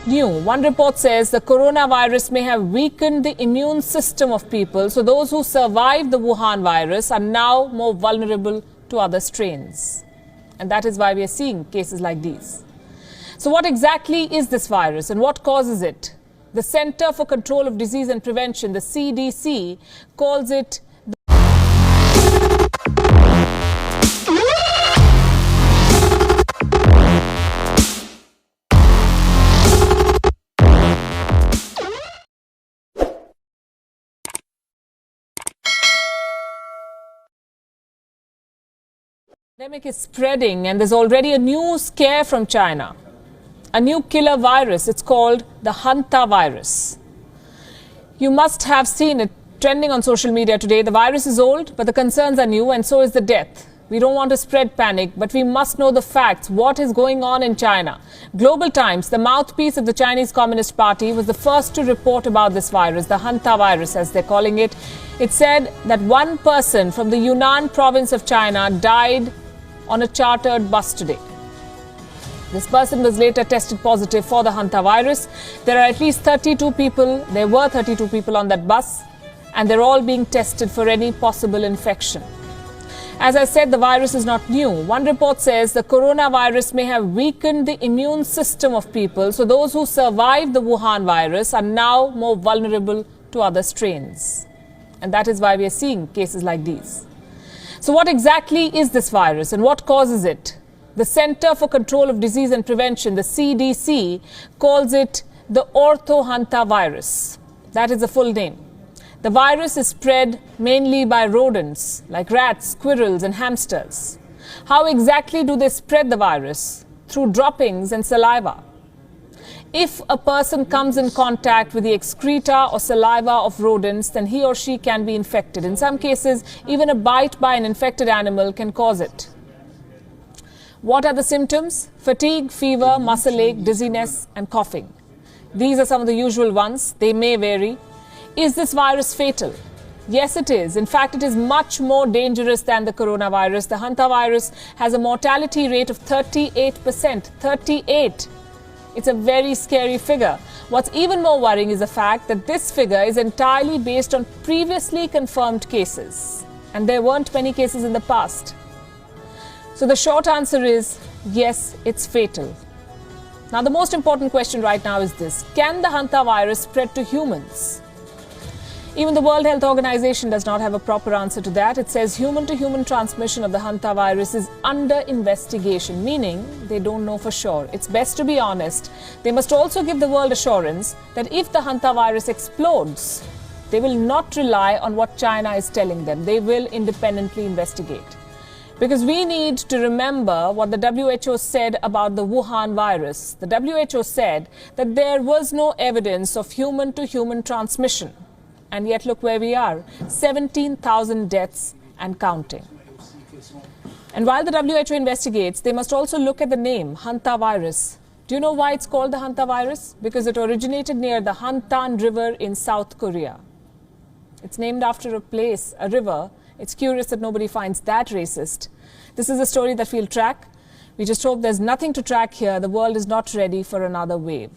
New. One report says the coronavirus may have weakened the immune system of people, so those who survived the Wuhan virus are now more vulnerable to other strains. And that is why we are seeing cases like these. So what exactly is this virus and what causes it? The Center for Control of Disease and Prevention, the CDC, calls it The pandemic is spreading and there's already a new scare from China. A new killer virus. It's called the HANTAVIRUS. You must have seen it trending on social media today. The virus is old, but the concerns are new, and so is the death. We don't want to spread panic, but we must know the facts. What is going on in China? Global Times, the mouthpiece of the Chinese Communist Party, was the first to report about this virus, the HANTAVIRUS as they're calling it. It said that one person from the Yunnan province of China died on a chartered bus today. This person was later tested positive for the HANTAVIRUS. There are at least 32 people. There were 32 people on that bus, and they're all being tested for any possible infection. As I said, the virus is not new. One report says the coronavirus may have weakened the immune system of people, so those who survived the Wuhan virus are now more vulnerable to other strains. And that is why we are seeing cases like these. So what exactly is this virus and what causes it? The Center for Control of Disease and Prevention, the CDC, calls it the orthohantavirus. That is the full name. The virus is spread mainly by rodents like rats, squirrels and hamsters. How exactly do they spread the virus? Through droppings and saliva. If a person comes in contact with the excreta or saliva of rodents, then he or she can be infected. In some cases, even a bite by an infected animal can cause it. What are the symptoms? Fatigue, fever, muscle ache, dizziness and coughing. These are some of the usual ones. They may vary. Is this virus fatal? Yes, it is. In fact, it is much more dangerous than the coronavirus. The HANTAVIRUS has a mortality rate of 38%. 38%. It's a very scary figure. What's even more worrying is the fact that this figure is entirely based on previously confirmed cases. And there weren't many cases in the past. So the short answer is, yes, it's fatal. Now, the most important question right now is this. Can the HANTAVIRUS spread to humans? Even the World Health Organization does not have a proper answer to that. It says human-to-human transmission of the HANTAVIRUS is under investigation, meaning they don't know for sure. It's best to be honest. They must also give the world assurance that if the HANTAVIRUS explodes, they will not rely on what China is telling them. They will independently investigate. Because we need to remember what the WHO said about the Wuhan virus. The WHO said that there was no evidence of human-to-human transmission. And yet look where we are, 17,000 deaths and counting. And while the WHO investigates, they must also look at the name, HANTAVIRUS. Do you know why it's called the HANTAVIRUS? Because it originated near the Hantan River in South Korea. It's named after a place, a river. It's curious that nobody finds that racist. This is a story that we'll track. We just hope there's nothing to track here. The world is not ready for another wave.